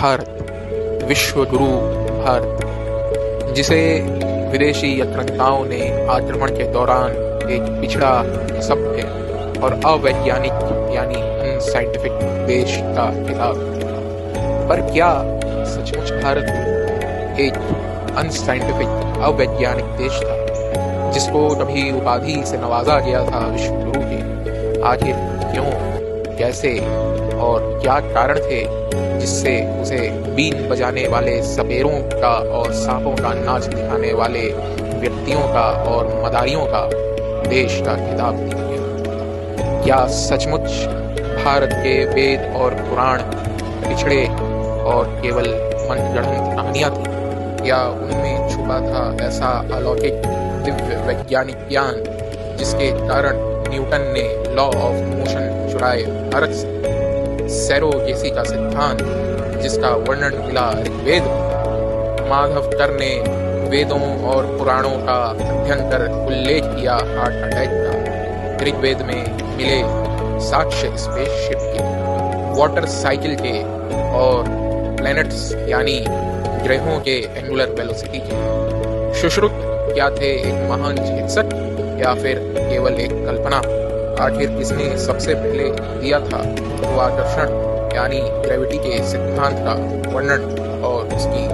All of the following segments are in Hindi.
भारत, विश्व गुरु भारत, जिसे विदेशी आक्रांताओं ने आक्रमण के दौरान एक पिछड़ा, सभ्य और अवैज्ञानिक यानी अनसाइंटिफिक देश का खिताब दिया। पर क्या सचमुच भारत एक अनसाइंटिफिक अवैज्ञानिक देश था जिसको कभी उपाधि से नवाजा गया था विश्व गुरु के? आखिर क्यों, कैसे और क्या कारण थे जिससे उसे बीन बजाने वाले सपेरों का और सांपों का नाच दिखाने वाले व्यक्तियों का और मदारियों का देश का खिताब दिया गया? क्या सचमुच भारत के वेद और पुराण पिछड़े और केवल मनगढ़ंत कहानियां थी, या उनमें छुपा था ऐसा अलौकिक दिव्य वैज्ञानिक ज्ञान जिसके कारण न्यूटन ने लॉ ऑफ मोशन चुराए भारत से, सैरोगेसी का सिद्धांत जिसका वर्णन मिला ऋग्वेद में, माधवकर ने वेदों और पुराणों का अध्ययन कर उल्लेख किया हार्ट अटैक का, ऋग्वेद में मिले साक्ष्य स्पेसशिप के, वाटर साइकिल के और प्लैनेट्स यानी ग्रहों के एंगुलर वेलोसिटी के। सुश्रुत क्या थे, एक महान चिकित्सक या फिर केवल एक कल्पना? आखिर किसने सबसे पहले दिया था गुरुत्वाकर्षण यानी ग्रेविटी के सिद्धांत का वर्णन और उसकी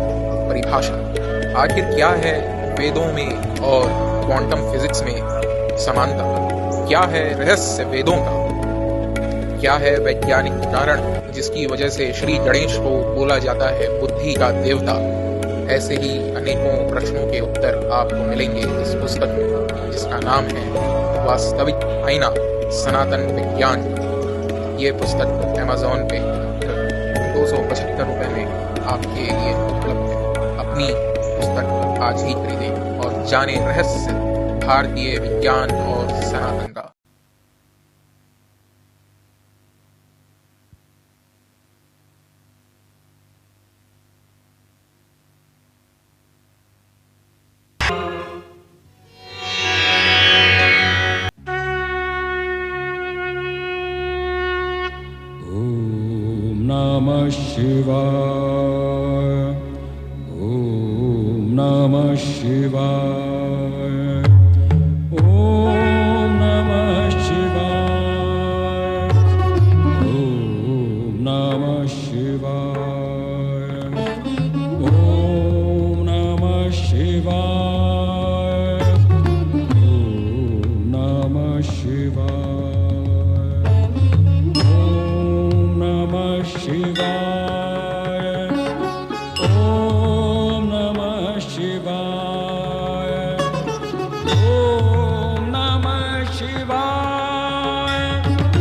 परिभाषा? आखिर क्या है वेदों में और क्वांटम फिजिक्स में समानता? क्या है रहस्य वेदों का? क्या है वैज्ञानिक कारण जिसकी वजह से श्री गणेश को बोला जाता है बुद्धि का देवता? ऐसे ही अनेकों प्रश्नों के उत्तर आपको मिलेंगे इस पुस्तक में, जिसका नाम है वास्तविक आईना सनातन विज्ञान। ये पुस्तक अमेज़न पे 275 रुपए में आपके लिए उपलब्ध है। अपनी पुस्तक आज ही खरीदें और जाने रहस्य भारतीय विज्ञान और सनातन का। नमः शिवाय, ओम नमः शिवाय, ओम नमः शिवाय, ओम नमः शिवाय, ओम नमः शिवाय, ओम नमः शिवाय, ओम नमः शिवाय, ओम नमः शिवाय, ओम नमः शिवाय, ओम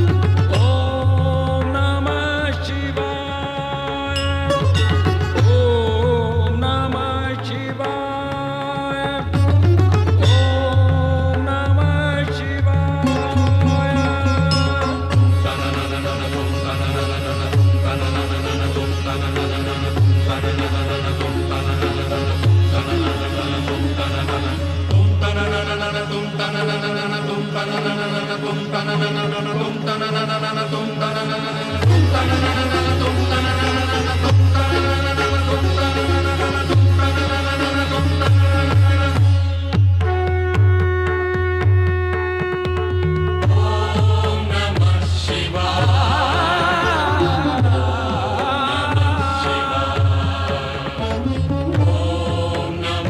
नमः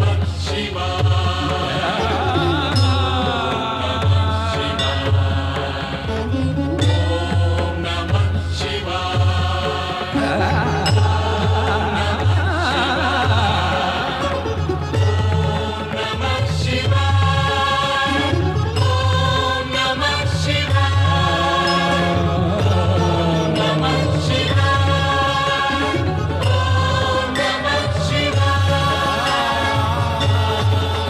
शिवाय, ओम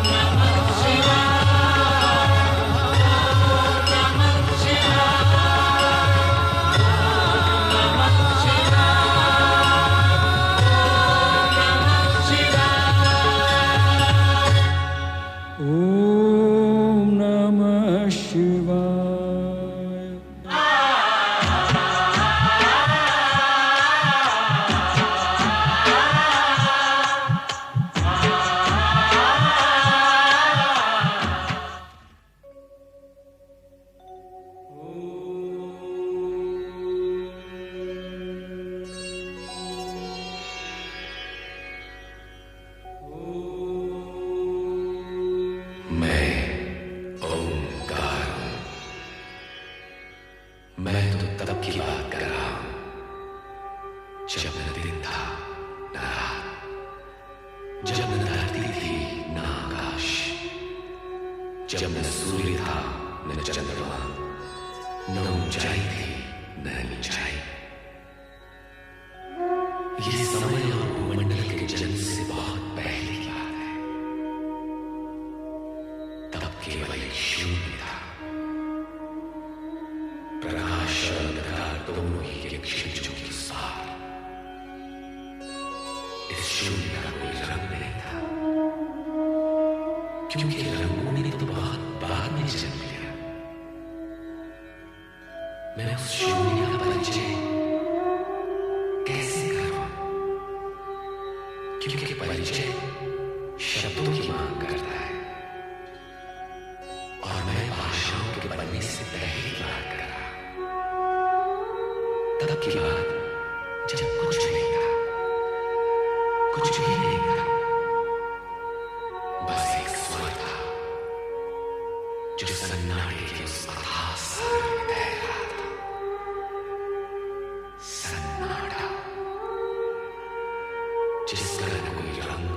नमः शिवाय, ओम नमः शिवाय। जब न सूर्य था न चंद्रमा, न ऊंचाई थी न नीचाई। ये समय और भूमंडल के जन्म से बहुत पहले की बात है। तब केवल एक शून्य था। प्रकाश और अंधकार दोनों ही एक क्षितिजों के साथ। इस शून्य का कोई रंग नहीं था, क्योंकि रंगों ने तो बहुत बाद में जन्म लिया। मैं उस शून्य का परिचय कैसे करूं? क्योंकि परिचय शब्दों की मांग करता है, और मैं भाषाओं के बनने से पहले की बात कर रहा। तब की बात जब कुछ नहीं था, कुछ भी नहीं था, बस एक स्वर था जो सन्नाटे के उस अथाह सागर में तैर रहा था। सन्नाटा, जिसका न कोई रंग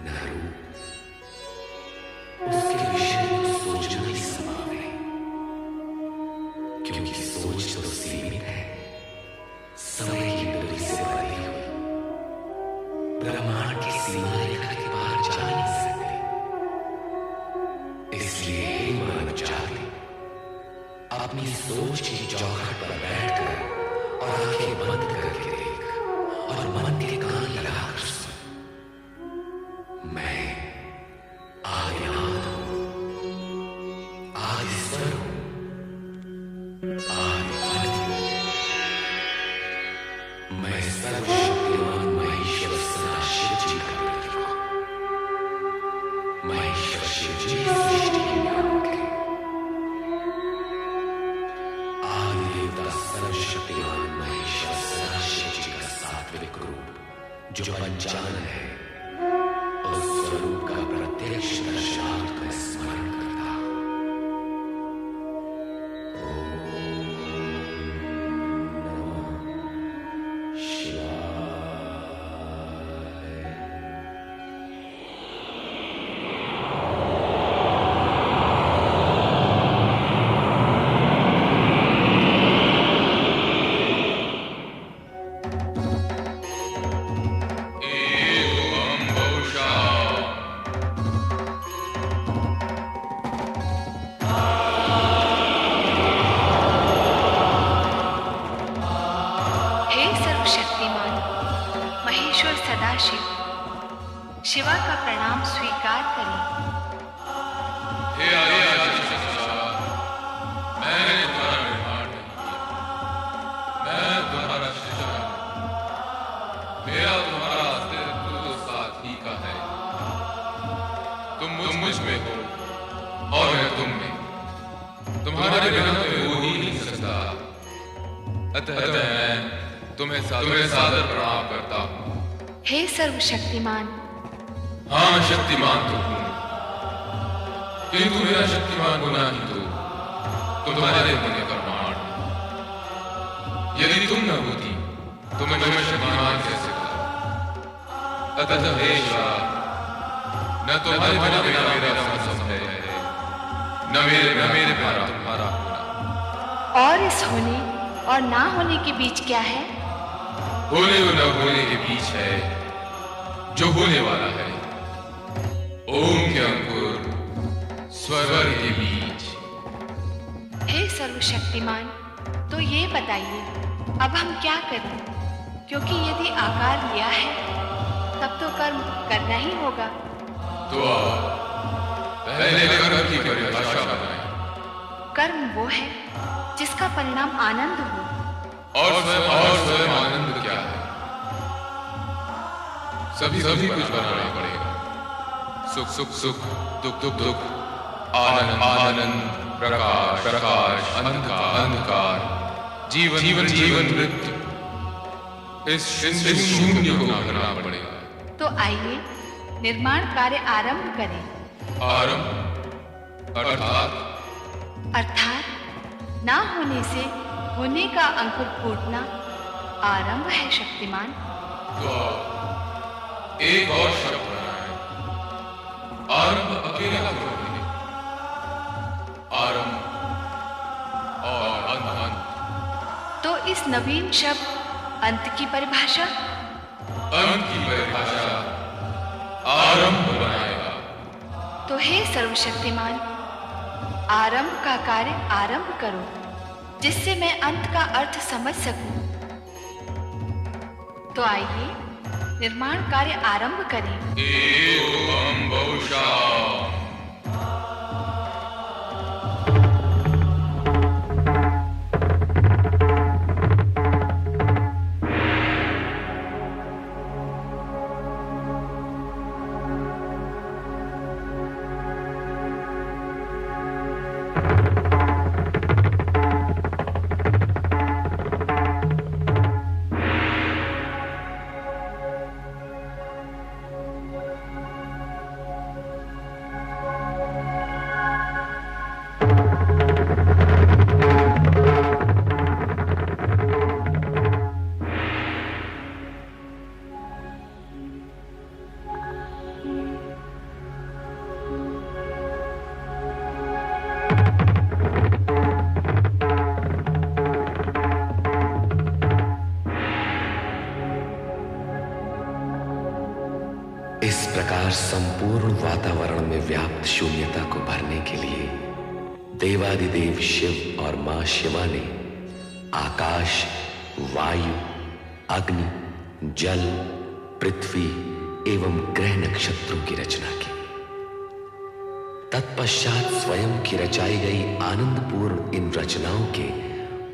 न रूप, उसके विषय में सोचना ही संभव नहीं, क्योंकि सोच तो सीमित है, समय की दूरी से बनी हुई। ब्रह्मांड की सीमा रेखा के बाहर जा नहीं सकते। इसलिए हे मानव जाति, अपनी सोच की चौखट पर बैठकर और आंखें बंद करके देख, और मन के कान लगाकर सुन। मैं आदिनाथ हूं, आदिस्वर हूं, आदिअंत हूं। मैं सर्वशक्तिमान महेश्वर सदाशिव जी का प्रतीक हूं। महेश्वर शिव जी सृष्टि के नियामक हैं। आदि देवता सर्वशक्तिमान महेश्वर सदाशिव जी का सात्विक रूप, जो पंचानन है, उस स्वरूप का प्रत्यक्ष दर्शनार्थ का स्मरण करता। महेश्वर सदाशिव, शिवा का प्रणाम स्वीकार करें। हे आदिशक्ति, मैंने तुम्हारा निर्माण नहीं किया, मैं तुम्हारा सृजन हूं। मेरा तुम्हारा अस्तित्व तो साथ ही का है। तुम मुझ में हो और मैं तुम में। तुम्हारे बिना मैं हो ही नहीं सकता। अतः मैं तुम्हें सादर प्रणाम करता हूं। हे सर्वशक्तिमान। हाँ, मैं शक्तिमान तो हूं, किंतु मेरा शक्तिमान होना ही तो तुम्हारे होने का प्रमाण। यदि तुम न होती तो मैं शक्तिमान कैसे होता? अतः हे शिवा, न तुम्हारे बिना मेरा संभव है, न मेरे बिना तुम्हारा होना। और इस होने और ना होने के बीच क्या है? होने और न होने के बीच है जो होने वाला है। ओम के अंकुर स्वर के बीच। हे सर्वशक्तिमान, तो ये बताइए अब हम क्या करें? क्योंकि यदि आकार लिया है तब तो कर्म करना ही होगा। तो पहले कर्म की परिभाषा बनाएं। कर्म वो है जिसका परिणाम आनंद हो। और स्वयं आनंद क्या है? सभी कुछ बनाना पड़ेगा। सुख, दुख, आनंद, प्रकाश, अंधकार, जीवन, मृत्यु। इस शून्य को करना पड़ेगा। तो आइए निर्माण कार्य आरंभ करें। आरंभ अर्थात ना होने से होने का अंकुर फूटना आरंभ है शक्तिमान। तो एक और शब्द बनाएं। आरंभ अकेला क्यों नहीं? इस नवीन शब्द अंत की परिभाषा? अंत की परिभाषा आरंभ बनाएगा। तो हे सर्वशक्तिमान, आरंभ का कार्य आरंभ करो, जिससे मैं अंत का अर्थ समझ सकूं। तो आइए निर्माण कार्य आरंभ करें। एवं बहुशः। इस प्रकार संपूर्ण वातावरण में व्याप्त शून्यता को भरने के लिए देवादिदेव शिव और मां शिवा ने आकाश, वायु, अग्नि, जल, पृथ्वी एवं ग्रह नक्षत्रों की रचना की। तत्पश्चात स्वयं की रचाई गई आनंदपूर्ण इन रचनाओं के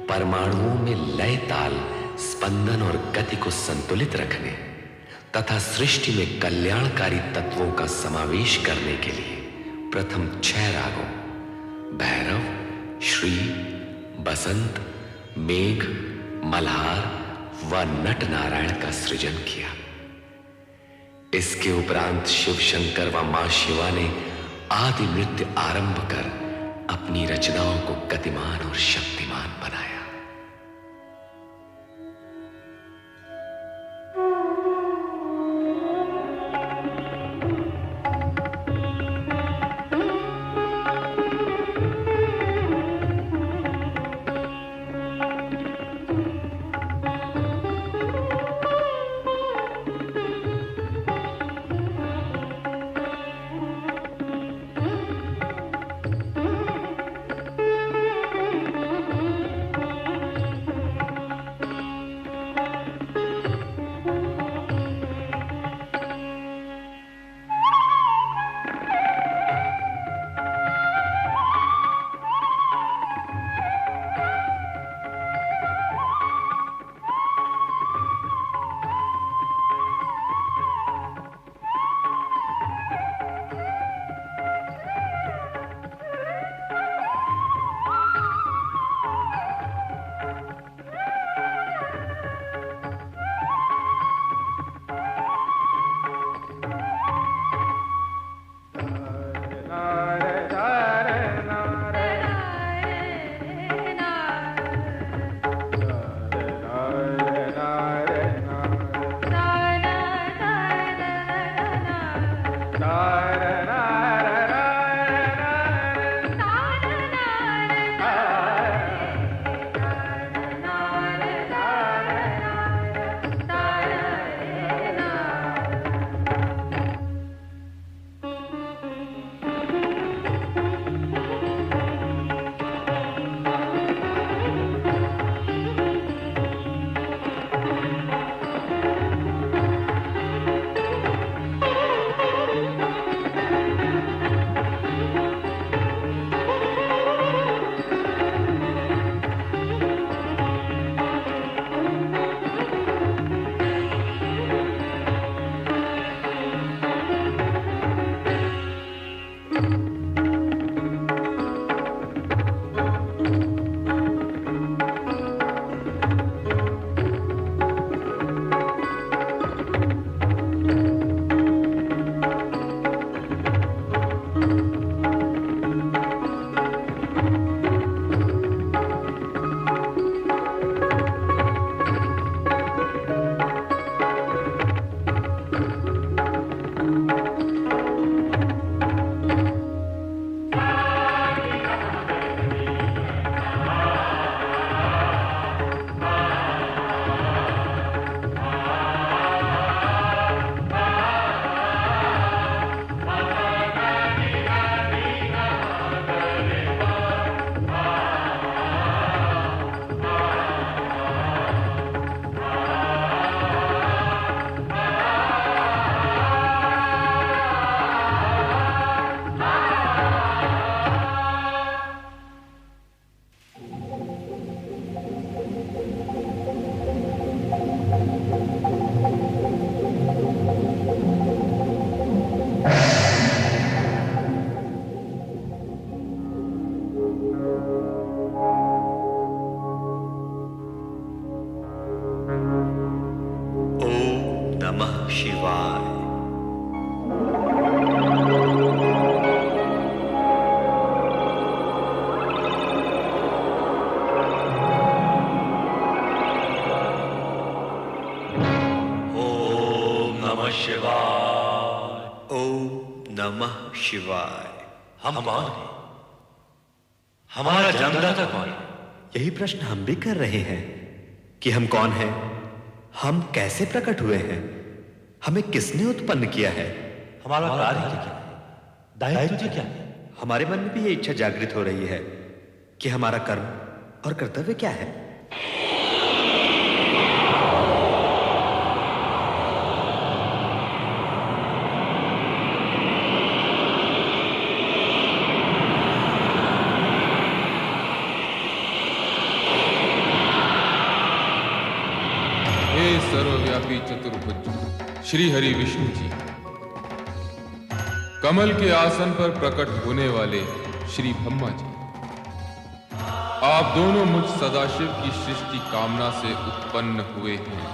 परमाणुओं में लय, ताल, स्पंदन और गति को संतुलित रखने तथा सृष्टि में कल्याणकारी तत्वों का समावेश करने के लिए प्रथम 6 रागों भैरव, श्री, बसंत, मेघ, मल्हार व नट नारायण का सृजन किया। इसके उपरांत शिव शंकर व मां शिवा ने आदि नृत्य आरंभ कर अपनी रचनाओं को गतिमान और शक्तिमान बनाया। शिवाय। हम कौन हैं? हमारा जन्मदाता कौन है? यही प्रश्न हम भी कर रहे हैं कि हम कौन हैं, हम कैसे प्रकट हुए हैं, हमें किसने उत्पन्न किया है, हमारा कार्य क्या है, दायित्व क्या है? हमारे मन में भी ये इच्छा जागृत हो रही है कि हमारा कर्म और कर्तव्य क्या है। हे सर्वव्यापी चतुर्भुज श्री हरि विष्णु जी, कमल के आसन पर प्रकट होने वाले श्री ब्रह्मा जी, आप दोनों मुझ सदाशिव की सृष्टि कामना से उत्पन्न हुए हैं।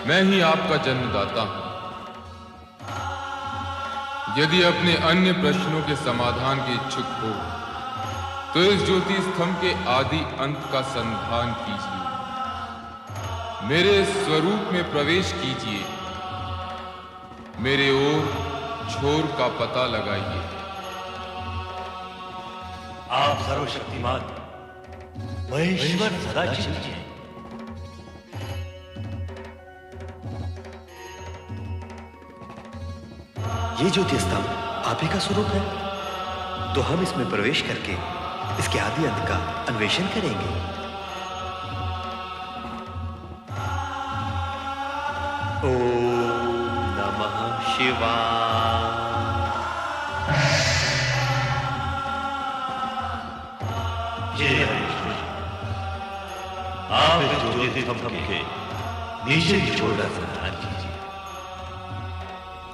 मैं ही आपका जन्मदाता हूं। यदि अपने अन्य प्रश्नों के समाधान के इच्छुक हो तो इस ज्योति स्तंभ के आदि अंत का संधान कीजिए, मेरे स्वरूप में प्रवेश कीजिए, मेरे ओर छोर का पता लगाइए। आप सर्वशक्तिमान महेश्वर सदाशिव जी हैं। ये ज्योति स्तंभ आप ही का स्वरूप है, तो हम इसमें प्रवेश करके इसके आदि अंत का अन्वेषण करेंगे। ओम नमः शिवाय। जय विष्णु जी, आप इस ज्योति स्तंभ के नीचे की छोर का संधान कीजिए।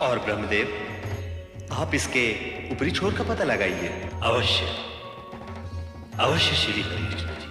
और ब्रह्मदेव, आप इसके ऊपरी छोर का पता लगाइए। अवश्य अवश्य श्री हरि विष्णु जी।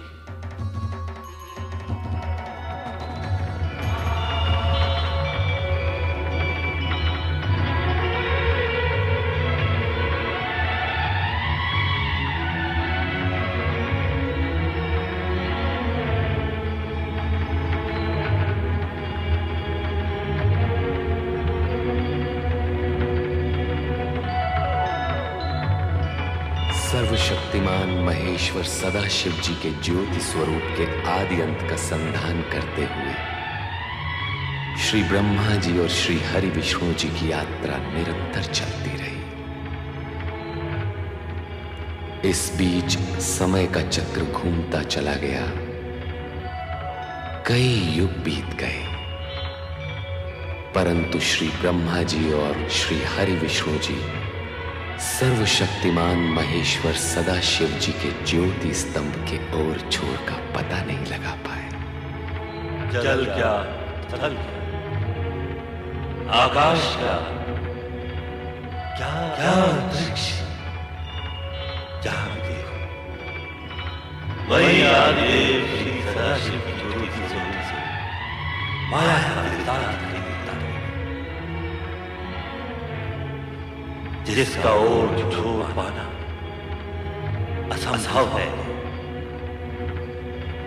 सर्वशक्तिमान महेश्वर सदाशिव जी के ज्योति स्वरूप के आदि अंत का संधान करते हुए श्री ब्रह्मा जी और श्री हरि विष्णु जी की यात्रा निरंतर चलती रही। इस बीच समय का चक्र घूमता चला गया, कई युग बीत गए, परंतु श्री ब्रह्मा जी और श्री हरि विष्णु जी सर्वशक्तिमान महेश्वर सदाशिव जी के ज्योति स्तंभ के ओर छोर का पता नहीं लगा पाए। जल क्या, स्थल क्या, आकाश क्या, क्या क्या अंतरिक्ष, जहां भी देखो वही आदिदेव श्री सदाशिव की ज्योति स्वरूप से माया का विस्तार दिखाई देता है, जिसका ओर छोर पाना असंभव है,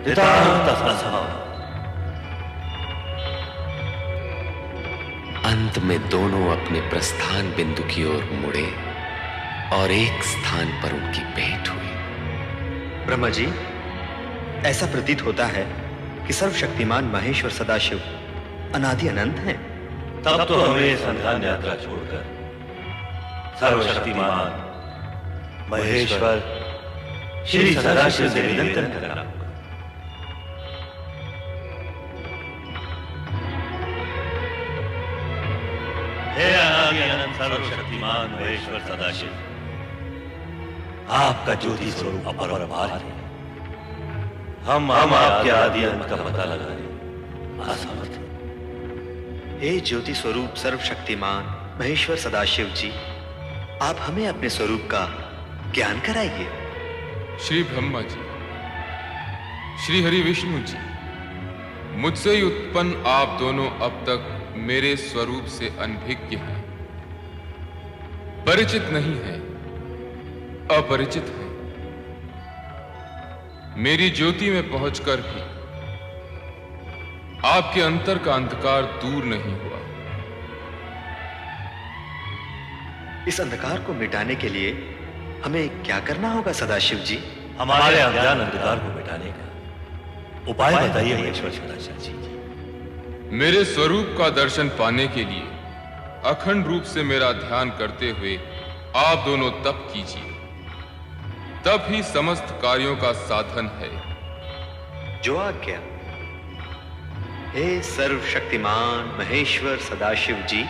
नितांत असंभव। अंत में दोनों अपने प्रस्थान बिंदु की ओर मुड़े और एक स्थान पर उनकी भेंट हुई। ब्रह्मा जी, ऐसा प्रतीत होता है कि सर्वशक्तिमान महेश्वर सदाशिव अनादि अनंत हैं। तब तो हमें संधान यात्रा छोड़कर सर्वशक्तिमान महेश्वर श्री सदाशिव से निरंतर करना होगा। हे अनादि अनंत सर्वशक्तिमान महेश्वर सदाशिव, आपका ज्योति स्वरूप अपरंपार है। हम आपके आदि अंत का पता लगाने असमर्थ हैं। हे ज्योति स्वरूप सर्वशक्तिमान महेश्वर सदाशिव जी, आप हमें अपने स्वरूप का ज्ञान कराइए। श्री ब्रह्मा जी, श्री हरि विष्णु जी, मुझसे ही उत्पन्न आप दोनों अब तक मेरे स्वरूप से अनभिज्ञ हैं, परिचित नहीं हैं, अपरिचित हैं। मेरी ज्योति में पहुंचकर भी आपके अंतर का अंधकार दूर नहीं हुआ। इस अंधकार को मिटाने के लिए हमें क्या करना होगा सदाशिव जी? हमारे अज्ञान अंधकार को मिटाने का उपाय बताइए महेश्वर सदाशिव जी। मेरे स्वरूप का दर्शन पाने के लिए अखंड रूप से मेरा ध्यान करते हुए आप दोनों तप कीजिए। तप ही समस्त कार्यों का साधन है। जो आज्ञा। हे सर्वशक्तिमान महेश्वर सदाशिव जी,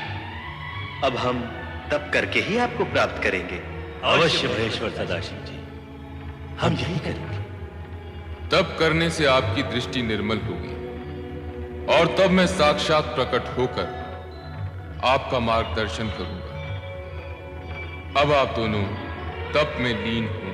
अब हम तप करके ही आपको प्राप्त करेंगे। अवश्य महेश्वर सदाशिव जी, हम यही करेंगे। तप करने से आपकी दृष्टि निर्मल होगी और तब मैं साक्षात प्रकट होकर आपका मार्गदर्शन करूंगा। अब आप दोनों तप में लीन हों।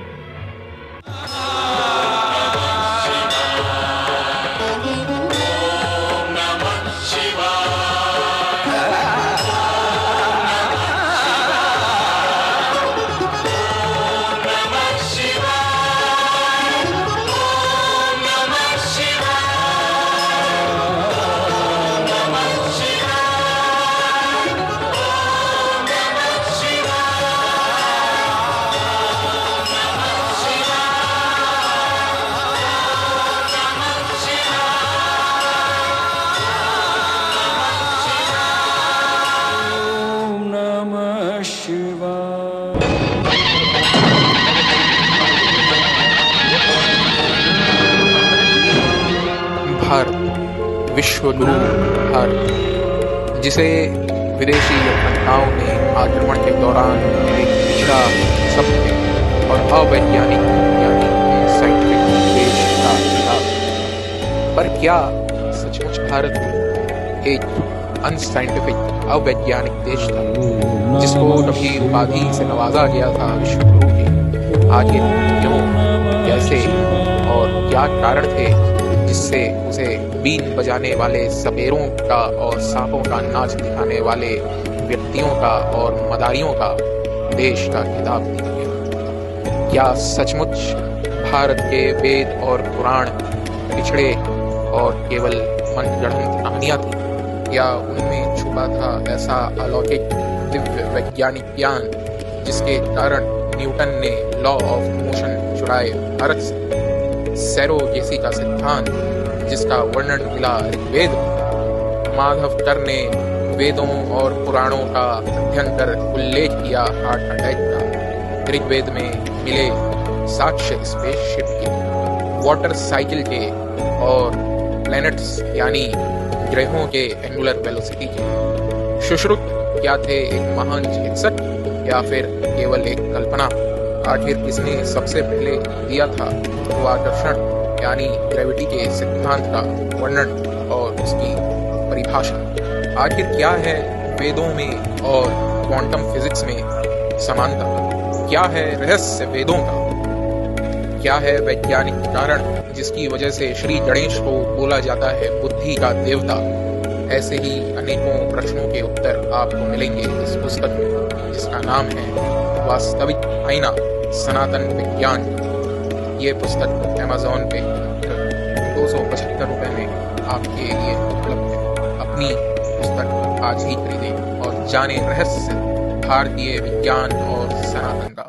Om Namah Shivaya. Bharat, विश्वगुरु Bharat, जिसे विदेशी आक्रमणकारों ने आक्रमण के दौरान एक पिछड़ा, सभ्य और अवैज्ञानिक यानी साइंटिफिक देश का खिताब। पर क्या सचमुच भारत एक अनसाइंटिफिक अवैज्ञानिक देश था जिसको कभी उपाधि से नवाजा गया था विश्वगुरु के? आखिर क्यों, कैसे और क्या कारण थे जिससे उसे बीन बजाने वाले सपेरों का और सांपों का नाच दिखाने वाले व्यक्तियों का और मदारियों का देश का खिताब दिया गया? क्या सचमुच भारत के वेद और पुराण पिछड़े और केवल मनगढ़ंत कहानियां थी, या उनमें छुपा था ऐसा अलौकिक दिव्य वैज्ञानिक ज्ञान जिसके कारण न्यूटन ने लॉ ऑफ मोशन चुराए भारत से, सेरोगेसी का सिद्धांत जिसका वर्णन मिला ऋग्वेद में, माधवकर ने वेदों और पुराणों का अध्ययन कर उल्लेख किया हार्ट अटैक का, ऋग्वेद में मिले साक्ष्य स्पेसशिप के, वाटर साइकिल के और प्लैनेट्स यानी ग्रहों के एंगुलर वेलोसिटी के। सुश्रुत क्या थे, एक महान चिकित्सक या फिर केवल एक कल्पना? आखिर किसने सबसे पहले दिया था गुरुत्वाकर्षण यानी ग्रेविटी के सिद्धांत का वर्णन और उसकी परिभाषा? आखिर क्या है वेदों में और क्वांटम फिजिक्स में समानता? क्या है रहस्य वेदों का? क्या है वैज्ञानिक कारण जिसकी वजह से श्री गणेश को बोला जाता है बुद्धि का देवता? ऐसे ही अनेकों प्रश्नों के उत्तर आपको मिलेंगे इस पुस्तक में, जिसका नाम है वास्तविक आईना सनातन विज्ञान। ये पुस्तक अमेज़न पे 275 रुपए में आपके लिए उपलब्ध है। अपनी पुस्तक आज ही खरीदें और जानें रहस्य भारतीय विज्ञान और सनातन का।